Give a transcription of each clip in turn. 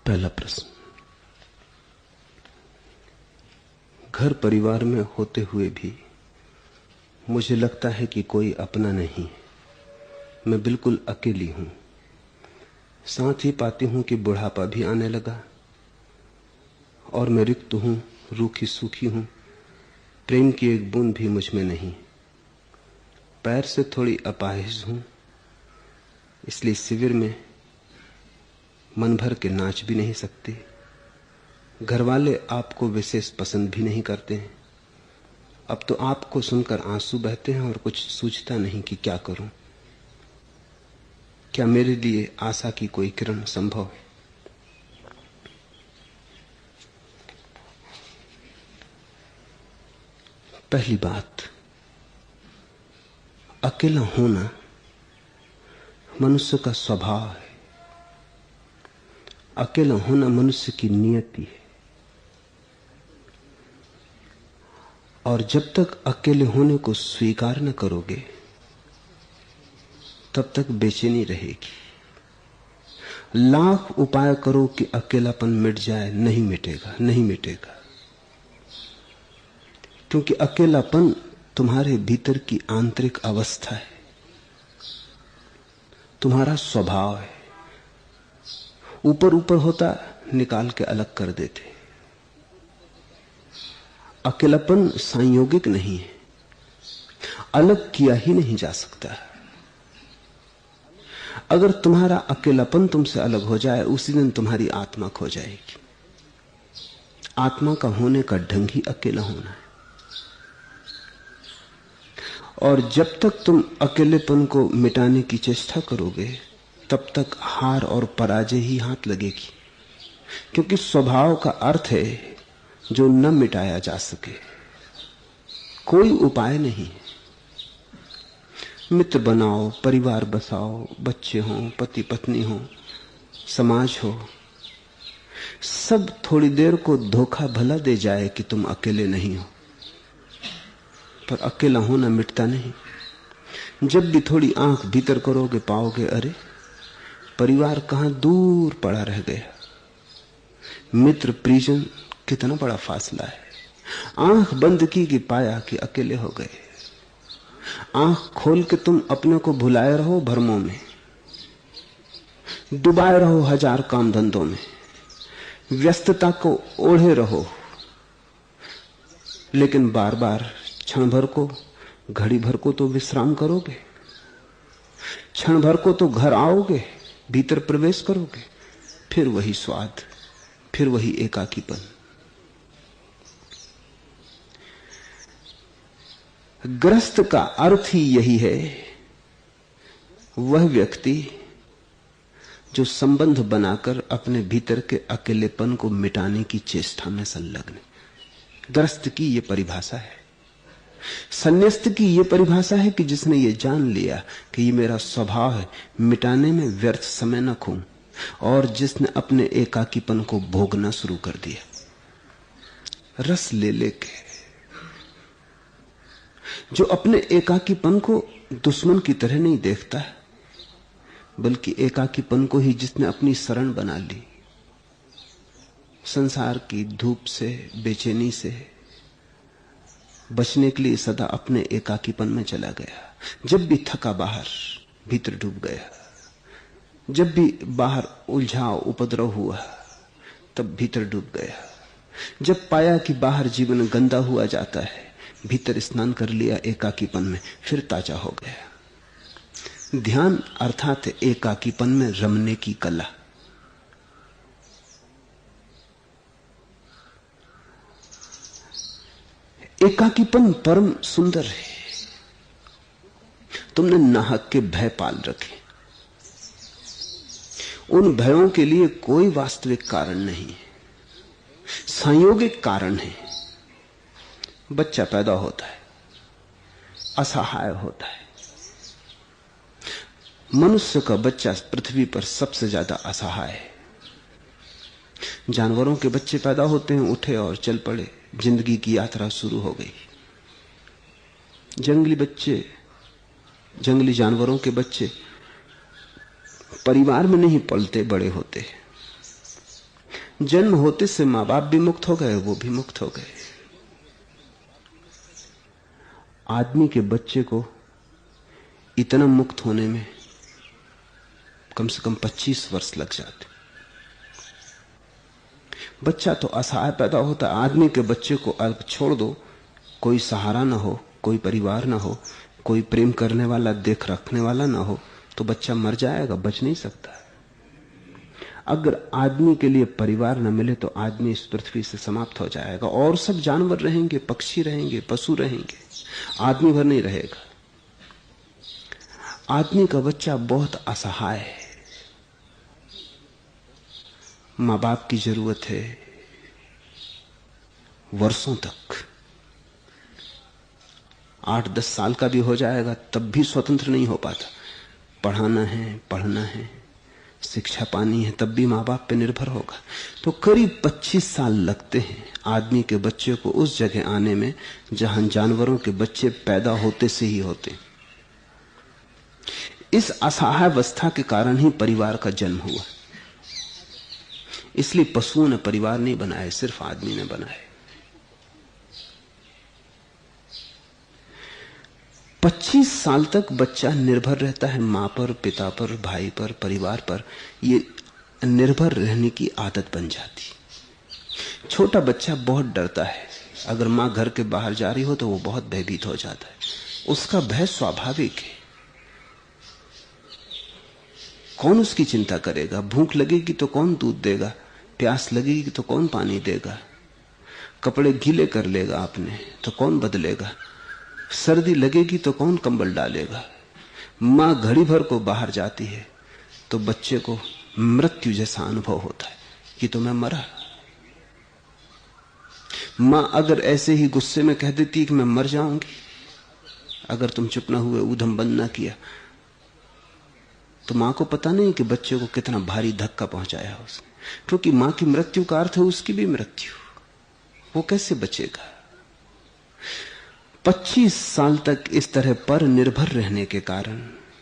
पहला प्रश्न। घर परिवार में होते हुए भी मुझे लगता है कि कोई अपना नहीं, मैं बिल्कुल अकेली हूं। साथ ही पाती हूं कि बुढ़ापा भी आने लगा और मैं रिक्त हूं, रूखी सूखी हूं। प्रेम की एक बूंद भी मुझ में नहीं। पैर से थोड़ी अपाहिज हूं, इसलिए शिविर में मन भर के नाच भी नहीं सकती। घर वाले आपको विशेष पसंद भी नहीं करते हैं। अब तो आपको सुनकर आंसू बहते हैं और कुछ सूझता नहीं कि क्या करूं। क्या मेरे लिए आशा की कोई किरण संभव है? पहली बात, अकेला होना मनुष्य का स्वभाव है। अकेला होना मनुष्य की नियति है। और जब तक अकेले होने को स्वीकार न करोगे तब तक बेचैनी रहेगी। लाख उपाय करो कि अकेलापन मिट जाए, नहीं मिटेगा, नहीं मिटेगा। क्योंकि अकेलापन तुम्हारे भीतर की आंतरिक अवस्था है, तुम्हारा स्वभाव है। ऊपर ऊपर होता, निकाल के अलग कर देते। अकेलापन संयोगिक नहीं है, अलग किया ही नहीं जा सकता। अगर तुम्हारा अकेलापन तुमसे अलग हो जाए, उसी दिन तुम्हारी आत्मा खो जाएगी। आत्मा का होने का ढंग ही अकेला होना है। और जब तक तुम अकेलेपन को मिटाने की चेष्टा करोगे तब तक हार और पराजय ही हाथ लगेगी। क्योंकि स्वभाव का अर्थ है जो न मिटाया जा सके। कोई उपाय नहीं। मित्र बनाओ, परिवार बसाओ, बच्चे हों, पति पत्नी हो, समाज हो, सब थोड़ी देर को धोखा भला दे जाए कि तुम अकेले नहीं हो, पर अकेला होना मिटता नहीं। जब भी थोड़ी आंख भीतर करोगे पाओगे, अरे परिवार कहां दूर पड़ा रह गया। मित्र परिजन कितना बड़ा फासला है। आंख बंद की कि पाया कि अकेले हो गए। आंख खोल के तुम अपने को भुलाए रहो भ्रमों में, डुबाए रहो हजार काम धंधों में, व्यस्तता को ओढ़े रहो, लेकिन बार बार क्षण भर को, घड़ी भर को तो विश्राम करोगे। क्षण भर को तो घर आओगे, भीतर प्रवेश करोगे, फिर वही स्वाद, फिर वही एकाकीपन। ग्रस्त का अर्थ ही यही है, वह व्यक्ति जो संबंध बनाकर अपने भीतर के अकेलेपन को मिटाने की चेष्टा में संलग्न है। ग्रस्त की यह परिभाषा है। संन्यास्त की यह परिभाषा है कि जिसने ये जान लिया कि ये मेरा स्वभाव है, मिटाने में व्यर्थ समय न खो, और जिसने अपने एकाकीपन को भोगना शुरू कर दिया रस ले लेके। जो अपने एकाकीपन को दुश्मन की तरह नहीं देखता, बल्कि एकाकीपन को ही जिसने अपनी शरण बना ली। संसार की धूप से, बेचैनी से बचने के लिए सदा अपने एकाकीपन में चला गया। जब भी थका बाहर, भीतर डूब गया। जब भी बाहर उलझाव उपद्रव हुआ, तब भीतर डूब गया। जब पाया कि बाहर जीवन गंदा हुआ जाता है, भीतर स्नान कर लिया एकाकीपन में, फिर ताजा हो गया। ध्यान अर्थात एकाकीपन में रमने की कला। एकाकीपन परम सुंदर है। तुमने नाहक के भय पाल रखे। उन भयों के लिए कोई वास्तविक कारण नहीं है, संयोगिक कारण है। बच्चा पैदा होता है, असहाय होता है। मनुष्य का बच्चा पृथ्वी पर सबसे ज्यादा असहाय है। जानवरों के बच्चे पैदा होते हैं, उठे और चल पड़े, जिंदगी की यात्रा शुरू हो गई। जंगली बच्चे, जंगली जानवरों के बच्चे परिवार में नहीं पलते, बड़े होते हैं। जन्म होते से मां बाप भी मुक्त हो गए, वो भी मुक्त हो गए। आदमी के बच्चे को इतना मुक्त होने में कम से कम 25 वर्ष लग जाते। बच्चा तो असहाय पैदा होता है। आदमी के बच्चे को अल्प छोड़ दो, कोई सहारा ना हो, कोई परिवार ना हो, कोई प्रेम करने वाला, देख रखने वाला ना हो, तो बच्चा मर जाएगा, बच नहीं सकता। अगर आदमी के लिए परिवार न मिले तो आदमी इस पृथ्वी से समाप्त हो जाएगा। और सब जानवर रहेंगे, पक्षी रहेंगे, पशु रहेंगे, आदमी भर नहीं रहेगा। आदमी का बच्चा बहुत असहाय है, मां बाप की जरूरत है वर्षों तक। 8-10 साल का भी हो जाएगा तब भी स्वतंत्र नहीं हो पाता। पढ़ाना है, पढ़ना है, शिक्षा पानी है, तब भी मां बाप पे निर्भर होगा। तो करीब 25 साल लगते हैं आदमी के बच्चे को उस जगह आने में जहां जानवरों के बच्चे पैदा होते से ही होते। इस असहाय अवस्था के कारण ही परिवार का जन्म हुआ। इसलिए पशुओं ने परिवार नहीं बनाए, सिर्फ आदमी ने बनाए। 25 साल तक बच्चा निर्भर रहता है मां पर, पिता पर, भाई पर, परिवार पर। ये निर्भर रहने की आदत बन जाती। छोटा बच्चा बहुत डरता है। अगर मां घर के बाहर जा रही हो तो वो बहुत भयभीत हो जाता है। उसका भय स्वाभाविक है। कौन उसकी चिंता करेगा? भूख लगेगी तो कौन दूध देगा? प्यास लगेगी तो कौन पानी देगा? कपड़े गीले कर लेगा आपने तो कौन बदलेगा? सर्दी लगेगी तो कौन कंबल डालेगा? मां घड़ी भर को बाहर जाती है तो बच्चे को मृत्यु जैसा अनुभव होता है कि तो मैं मरा। मां अगर ऐसे ही गुस्से में कह देती है कि मैं मर जाऊंगी, अगर तुम चुप ना हुए, ऊधम बंद ना किया, तो मां को पता नहीं कि बच्चे को कितना भारी धक्का पहुंचाया उसने। क्योंकि मां की मृत्यु का अर्थ है उसकी भी मृत्यु। वो कैसे बचेगा? 25 साल तक इस तरह पर निर्भर रहने के कारण,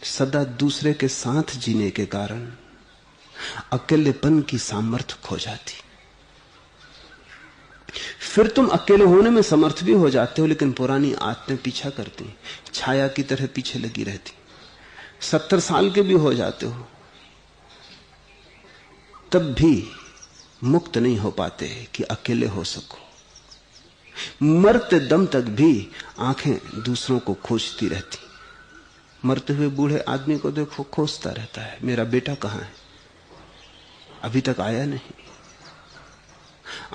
सदा दूसरे के साथ जीने के कारण अकेलेपन की सामर्थ्य खो जाती। फिर तुम अकेले होने में समर्थ भी हो जाते हो, लेकिन पुरानी आदतें पीछा करती, छाया की तरह पीछे लगी रहती। 70 साल के भी हो जाते हो तब भी मुक्त नहीं हो पाते कि अकेले हो सको। मरते दम तक भी आंखें दूसरों को खोजती रहती। मरते हुए बूढ़े आदमी को देखो, खोजता रहता है, मेरा बेटा कहां है, अभी तक आया नहीं।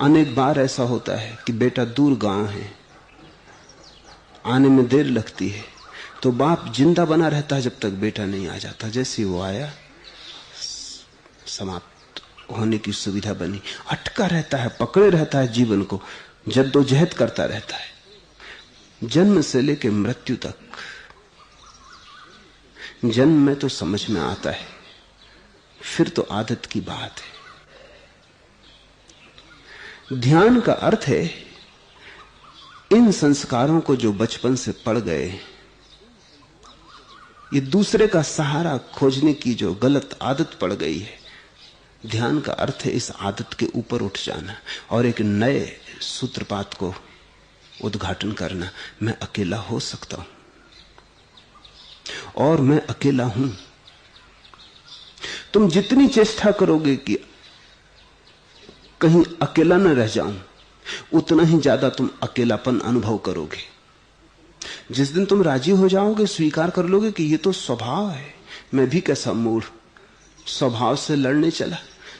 अनेक बार ऐसा होता है कि बेटा दूर गांव है, आने में देर लगती है, तो बाप जिंदा बना रहता है जब तक बेटा नहीं आ जाता। जैसे ही वो आया, समाप्त होने की सुविधा बनी। अटका रहता है, पकड़े रहता है, जीवन को जद्दोजहद करता रहता है जन्म से लेकर मृत्यु तक। जन्म में तो समझ में आता है, फिर तो आदत की बात है। ध्यान का अर्थ है इन संस्कारों को जो बचपन से पड़ गए, ये दूसरे का सहारा खोजने की जो गलत आदत पड़ गई है, ध्यान का अर्थ है इस आदत के ऊपर उठ जाना और एक नए सूत्रपात को उद्घाटन करना। मैं अकेला हो सकता हूं और मैं अकेला हूं। तुम जितनी चेष्टा करोगे कि कहीं अकेला न रह जाऊं, उतना ही ज्यादा तुम अकेलापन अनुभव करोगे। जिस दिन तुम राजी हो जाओगे, स्वीकार कर लोगे कि ये तो स्वभाव है, मैं भी कैसा मूढ़, स्वभाव से लड़ने चला।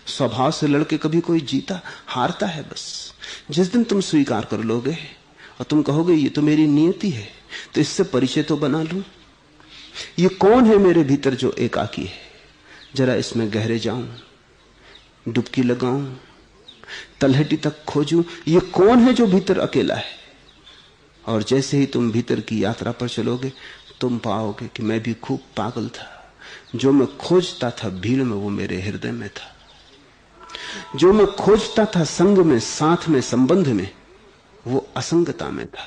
स्वभाव से लड़के कभी कोई जीता, हारता है बस। जिस दिन तुम स्वीकार कर लोगे और तुम कहोगे ये तो मेरी नियति है, तो इससे परिचय तो बना लूं। ये कौन है मेरे भीतर जो एकाकी है, जरा इसमें गहरे जाऊं, डुबकी लगाऊं, तलहटी तक खोजूं। ये कौन है जो भीतर अकेला है? और जैसे ही तुम भीतर की यात्रा पर चलोगे, तुम पाओगे कि मैं भी खूब पागल था। जो मैं खोजता था भीड़ में, वो मेरे हृदय में था। जो मैं खोजता था संग में, साथ में, संबंध में, वो असंगता में था।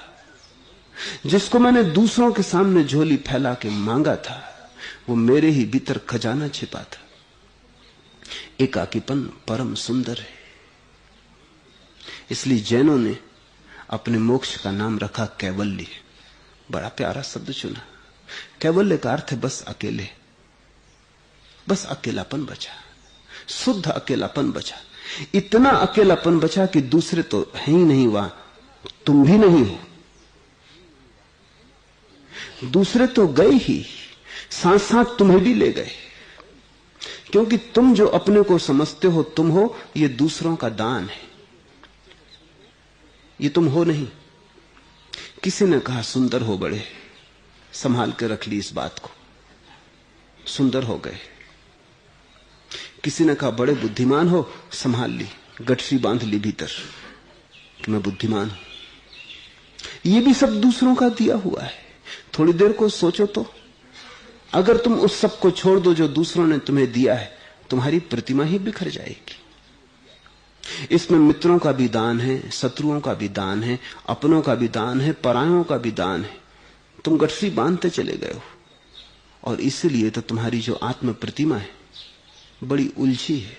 जिसको मैंने दूसरों के सामने झोली फैला के मांगा था, वो मेरे ही भीतर खजाना छिपा था। एकाकीपन परम सुंदर है। इसलिए जैनों ने अपने मोक्ष का नाम रखा कैवल्य। बड़ा प्यारा शब्द चुना। कैवल्य का अर्थ है बस अकेले, बस अकेलापन बचा, शुद्ध अकेलापन बचा। इतना अकेलापन बचा कि दूसरे तो है ही नहीं वहां, तुम भी नहीं हो। दूसरे तो गए ही, साथ साथ तुम्हें भी ले गए, क्योंकि तुम जो अपने को समझते हो तुम हो, ये दूसरों का दान है, ये तुम हो नहीं। किसी ने कहा सुंदर हो बड़े, संभाल के रख ली इस बात को, सुंदर हो गए। किसी ने कहा बड़े बुद्धिमान हो, संभाल ली, गठरी बांध ली भीतर कि मैं बुद्धिमान हूं। ये भी सब दूसरों का दिया हुआ है। थोड़ी देर को सोचो तो, अगर तुम उस सब को छोड़ दो जो दूसरों ने तुम्हें दिया है, तुम्हारी प्रतिमा ही बिखर जाएगी। इसमें मित्रों का भी दान है, शत्रुओं का भी दान है, अपनों का भी दान है, परायों का भी दान है। तुम गठरी बांधते चले गए हो, और इसलिए तो तुम्हारी जो आत्म प्रतिमा है बड़ी उलझी है,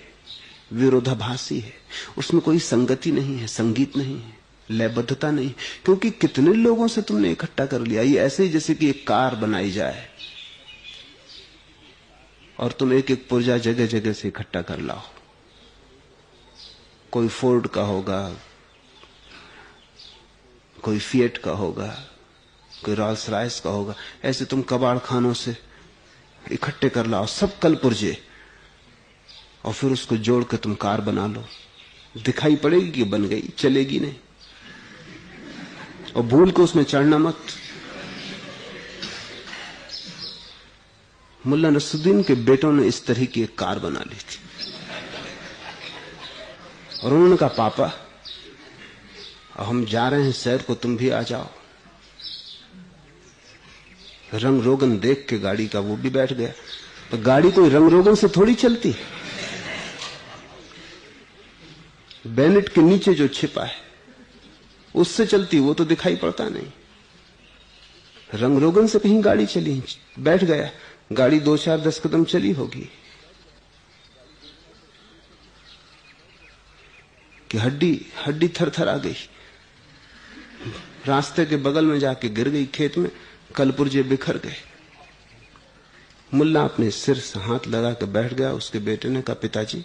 विरोधाभासी है। उसमें कोई संगति नहीं है, संगीत नहीं है, लयबद्धता नहीं, क्योंकि कितने लोगों से तुमने इकट्ठा कर लिया। ये ऐसे ही जैसे कि एक कार बनाई जाए और तुम एक एक पुर्जा जगह जगह से इकट्ठा कर लाओ। कोई फोर्ड का होगा, कोई फिएट का होगा, कोई रॉल्स रॉयस का होगा। ऐसे तुम कबाड़ खानों से इकट्ठे कर लाओ सब कल पुर्जे, और फिर उसको जोड़ के तुम कार बना लो। दिखाई पड़ेगी कि बन गई, चलेगी नहीं। और भूल के उसमें चढ़ना मत। मुल्ला नसरुद्दीन के बेटों ने इस तरह की एक कार बना ली थी, और उन्होंने कहा पापा हम जा रहे हैं शहर को, तुम भी आ जाओ। रंग रोगन देख के गाड़ी का वो भी बैठ गया। तो गाड़ी कोई रंग रोगन से थोड़ी चलती, बैनेट के नीचे जो छिपा है उससे चलती, वो तो दिखाई पड़ता नहीं। रंग रोगन से कहीं गाड़ी चली, बैठ गया। गाड़ी 2-4-10 कदम चली होगी कि हड्डी थर-थर आ गई। रास्ते के बगल में जाके गिर गई खेत में, कलपुर्जे बिखर गए। मुल्ला अपने सिर से हाथ लगा के बैठ गया। उसके बेटे ने कहा पिताजी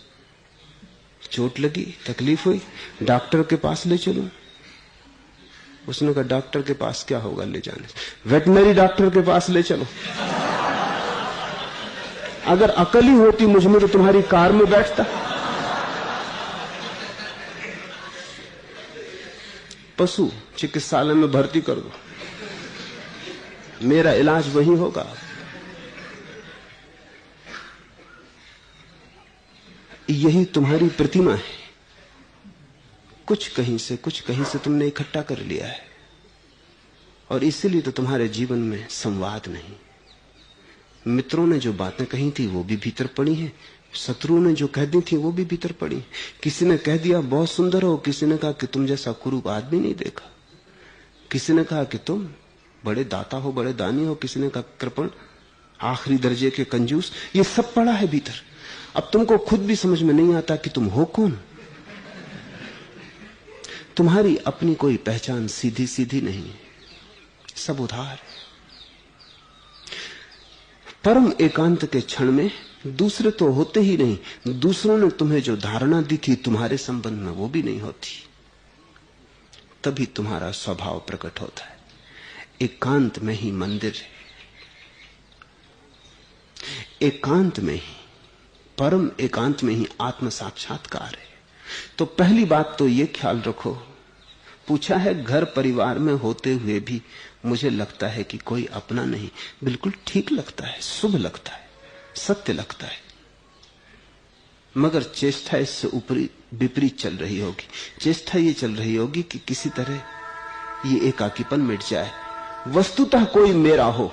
चोट लगी, तकलीफ हुई, डॉक्टर के पास ले चलूं? उसने कहा डॉक्टर के पास क्या होगा ले जाने से, वेटनरी डॉक्टर के पास ले चलो। अगर अकल ही होती मुझ में तो तुम्हारी कार में बैठता। पशु चिकित्सालय में भर्ती कर दो, मेरा इलाज वही होगा। यही तुम्हारी प्रतिमा है। कुछ कहीं से तुमने इकट्ठा कर लिया है, और इसीलिए तो तुम्हारे जीवन में संवाद नहीं। मित्रों ने जो बातें कही थी वो भी भीतर पड़ी हैं, शत्रुओं ने जो कह दी थी वो भी भीतर पड़ी। किसी ने कह दिया बहुत सुंदर हो, किसी ने कहा कि तुम जैसा कुरूप आदमी नहीं देखा, किसी ने कहा कि तुम बड़े दाता हो, बड़े दानी हो, किसी ने कहा कृपण, आखिरी दर्जे के कंजूस। ये सब पड़ा है भीतर। अब तुमको खुद भी समझ में नहीं आता कि तुम हो कौन। तुम्हारी अपनी कोई पहचान सीधी सीधी नहीं है, सब उधार है। परम एकांत के क्षण में दूसरे तो होते ही नहीं, दूसरों ने तुम्हें जो धारणा दी थी तुम्हारे संबंध में वो भी नहीं होती। तभी तुम्हारा स्वभाव प्रकट होता है। एकांत में ही मंदिर है, एकांत में ही, परम एकांत में ही आत्म साक्षात्कार है। तो पहली बात तो ये ख्याल रखो, पूछा है घर परिवार में होते हुए भी मुझे लगता है कि कोई अपना नहीं। बिल्कुल ठीक लगता है, शुभ लगता है, सत्य लगता है, मगर चेष्टा इससे ऊपरी विपरीत चल रही होगी। चेष्टा ये चल रही होगी कि किसी तरह ये एकाकीपन मिट जाए, वस्तुतः कोई मेरा हो।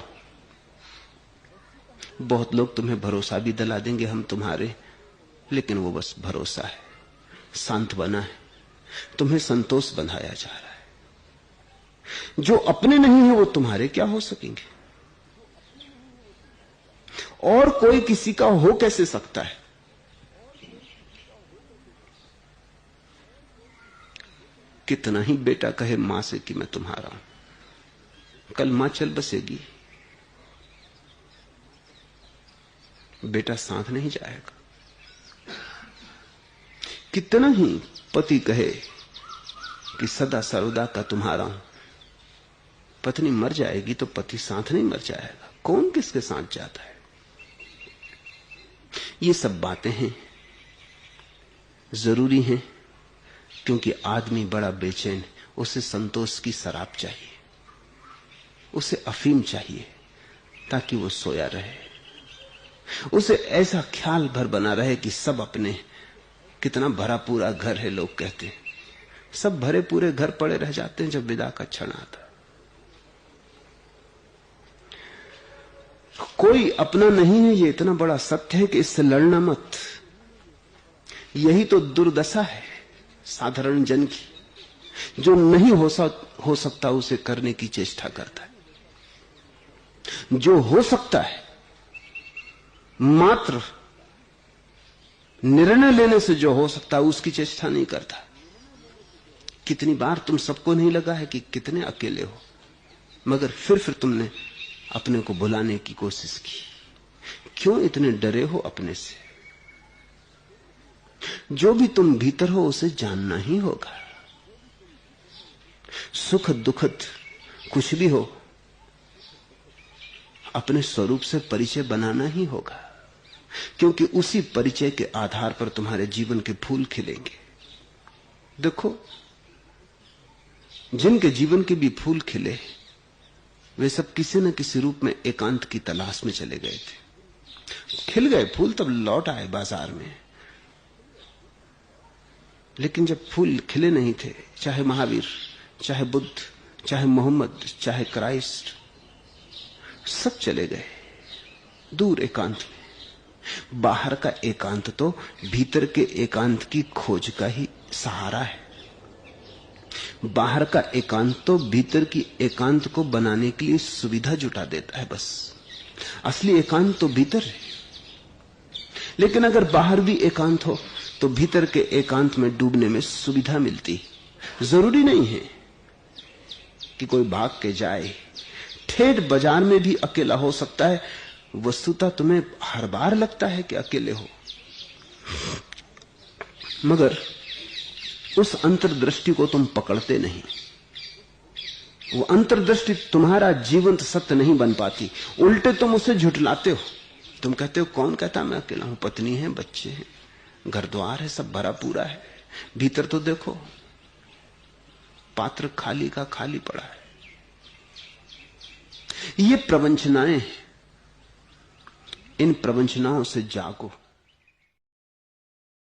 बहुत लोग तुम्हें भरोसा भी दिला देंगे हम तुम्हारे, लेकिन वो बस भरोसा है, सांत्वना है, तुम्हें संतोष बंधाया जा रहा है। जो अपने नहीं है वो तुम्हारे क्या हो सकेंगे, और कोई किसी का हो कैसे सकता है। कितना ही बेटा कहे मां से कि मैं तुम्हारा हूं, कल मां चल बसेगी, बेटा साथ नहीं जाएगा। कितना ही पति कहे कि सदा सर्वदा का तुम्हारा हूं, पत्नी मर जाएगी तो पति साथ नहीं मर जाएगा। कौन किसके साथ जाता है? ये सब बातें हैं, जरूरी हैं, क्योंकि आदमी बड़ा बेचैन है। उसे संतोष की शराब चाहिए, उसे अफीम चाहिए ताकि वो सोया रहे। उसे ऐसा ख्याल भर बना रहे कि सब अपने, कितना भरा पूरा घर है। लोग कहते हैं सब भरे पूरे घर पड़े रह जाते हैं जब विदा का क्षण आता। कोई अपना नहीं है, ये इतना बड़ा सत्य है कि इससे लड़ना मत। यही तो दुर्दशा है साधारण जन की। जो नहीं हो सकता उसे करने की चेष्टा करता है, जो हो सकता है मात्र निर्णय लेने से जो हो सकता है उसकी चेष्टा नहीं करता। कितनी बार तुम सबको नहीं लगा है कि कितने अकेले हो, मगर फिर तुमने अपने को भुलाने की कोशिश की। क्यों इतने डरे हो अपने से? जो भी तुम भीतर हो उसे जानना ही होगा। सुख दुखद कुछ भी हो, अपने स्वरूप से परिचय बनाना ही होगा, क्योंकि उसी परिचय के आधार पर तुम्हारे जीवन के फूल खिलेंगे। देखो, जिनके जीवन के भी फूल खिले वे सब किसी न किसी रूप में एकांत की तलाश में चले गए थे। खिल गए फूल तब लौट आए बाजार में, लेकिन जब फूल खिले नहीं थे, चाहे महावीर, चाहे बुद्ध, चाहे मोहम्मद, चाहे क्राइस्ट, सब चले गए दूर एकांत में। बाहर का एकांत तो भीतर के एकांत की खोज का ही सहारा है। बाहर का एकांत तो भीतर की एकांत को बनाने के लिए सुविधा जुटा देता है बस। असली एकांत तो भीतर है। लेकिन अगर बाहर भी एकांत हो तो भीतर के एकांत में डूबने में सुविधा मिलती। जरूरी नहीं है कि कोई भाग के जाए, ठेठ बाजार में भी अकेला हो सकता है। वस्तुतः तुम्हें हर बार लगता है कि अकेले हो, मगर उस अंतर्दृष्टि को तुम पकड़ते नहीं। वो अंतर्दृष्टि तुम्हारा जीवंत सत्य नहीं बन पाती, उल्टे तुम उसे झुठलाते हो। तुम कहते हो कौन कहता मैं अकेला हूं, पत्नी है, बच्चे हैं, घर द्वार है, सब भरा पूरा है। भीतर तो देखो पात्र खाली का खाली पड़ा है। ये प्रवंचनाएं, इन प्रवंचनाओं से जागो।